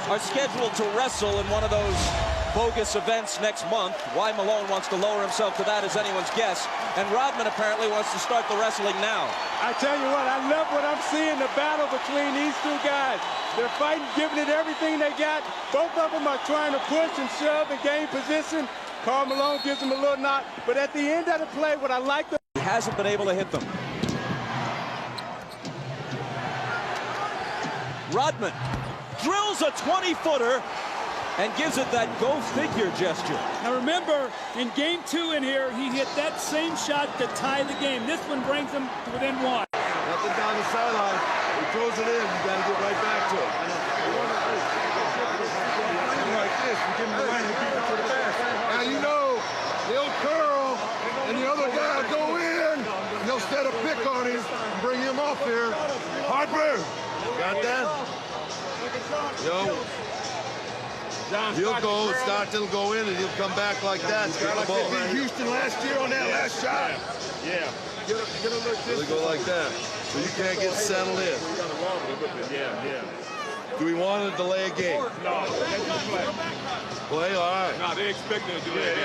are scheduled to wrestle in one of those bogus events next month. Why Malone wants to lower himself to that is anyone's guess. And Rodman apparently wants to start the wrestling now. I tell you what, I love what I'm seeing, the battle between these two guys. They're fighting, giving it everything they got. Both of them are trying to push and shove and gain position. Karl Malone gives him a little knock. But at the end of the play, what I like... He hasn't been able to hit them. Rodman drills a 20-footer and gives it that go-figure gesture. Now remember, in game 2 in here, he hit that same shot to tie the game. This one brings him to within 1. Nothing down the sideline. He throws it in. You got to get right back to it. Like this, you give him the right to keep it to the basket. Now you know he'll curl, and the other guy will go in. And they'll set a pick on him and bring him off here. Harper, got that? Yo. He'll go, Stockton will go in, and he'll come back like that. Get the ball. Houston last year on that last shot. Yeah. Get a look this. Really go like that. So you can't get settled in. Yeah. Do we want to delay a game? No. Play? All right. No, they expect to do it.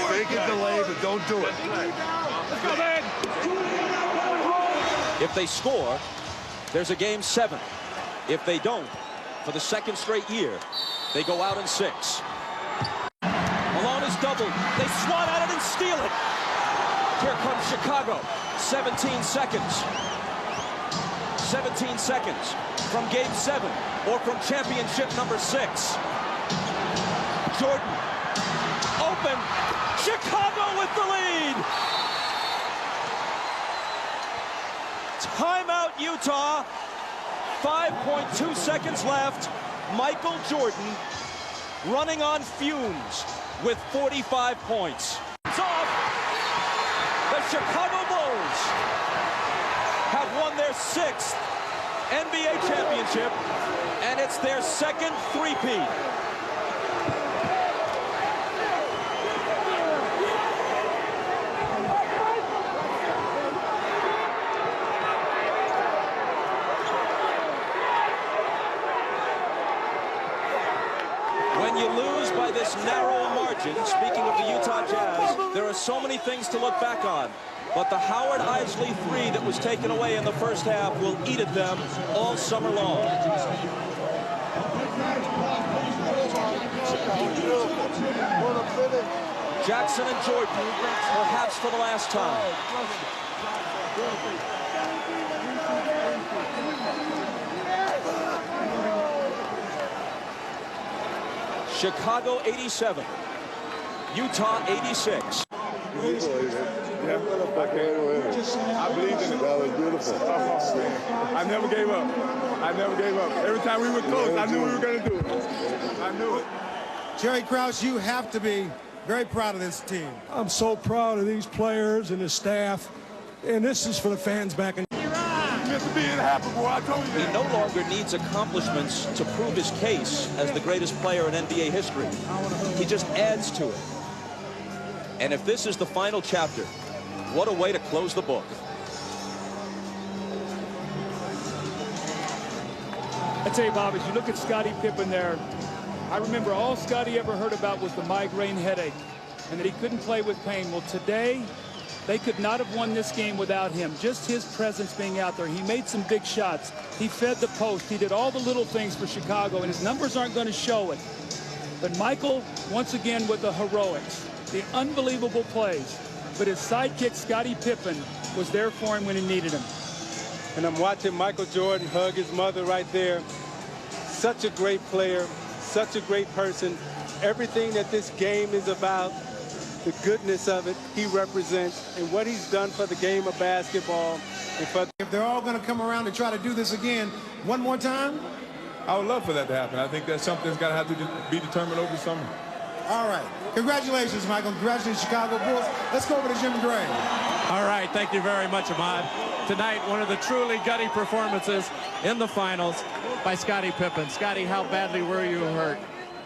Fake it, delay, but don't do it. Let's go, man. If they score, there's a game 7. If they don't, for the second straight year, they go out in 6. Malone is doubled. They swat at it and steal it. Here comes Chicago. 17 seconds. 17 seconds from game 7 or from championship number 6. Jordan. Open. Chicago with the lead. Timeout, Utah. 5.2 seconds left. Michael Jordan running on fumes with 45 points. It's off. The Chicago Bulls have won their 6th NBA championship, and it's their 2nd three-peat. When you lose by this narrow margin, speaking of the Utah Jazz, there are so many things to look back on. But the Howard Isley 3 that was taken away in the first half will eat at them all summer long. Jackson and Jordan, perhaps for the last time. Chicago 87, Utah 86. I believe in it. That was beautiful. I never gave up. Every time we were close, I knew we were going to do it. I knew it. Jerry Krause, you have to be very proud of this team. I'm so proud of these players and the staff, and this is for the fans back in. He no longer needs accomplishments to prove his case as the greatest player in NBA history. He just adds to it. And if this is the final chapter, what a way to close the book. I tell you, Bob, as you look at Scottie Pippen there, I remember all Scottie ever heard about was the migraine headache and that he couldn't play with pain. Well, today, they could not have won this game without him. Just his presence being out there. He made some big shots. He fed the post. He did all the little things for Chicago, and his numbers aren't going to show it. But Michael, once again, with the heroics, the unbelievable plays. But his sidekick, Scottie Pippen, was there for him when he needed him. And I'm watching Michael Jordan hug his mother right there. Such a great player, such a great person. Everything that this game is about, the goodness of it, he represents, and what he's done for the game of basketball. And for if they're all going to come around and try to do this again one more time? I would love for that to happen. I think that's something that's got to have to be determined over the summer. All right. Congratulations, Michael. Congratulations, Chicago Bulls. Let's go over to Jim Gray. All right. Thank you very much, Ahmad. Tonight, one of the truly gutty performances in the finals by Scottie Pippen. Scottie, how badly were you hurt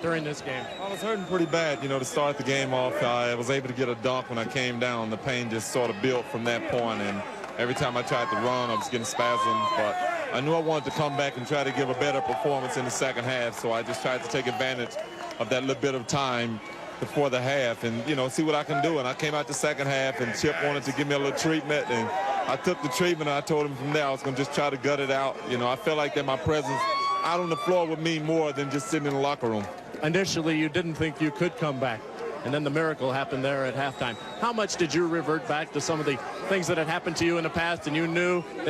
during this game? I was hurting pretty bad, to start the game off. I was able to get a dunk when I came down. The pain just sort of built from that point, and every time I tried to run, I was getting spasms. But I knew I wanted to come back and try to give a better performance in the second half, so I just tried to take advantage of that little bit of time before the half and, you know, see what I can do. And I came out the second half, and Chip wanted to give me a little treatment, and I took the treatment, and I told him from there I was going to just try to gut it out. You know, I felt like that my presence out on the floor would mean more than just sitting in the locker room. Initially, you didn't think you could come back, and then the miracle happened there at halftime. How much did you revert back to some of the things that had happened to you in the past, and you knew that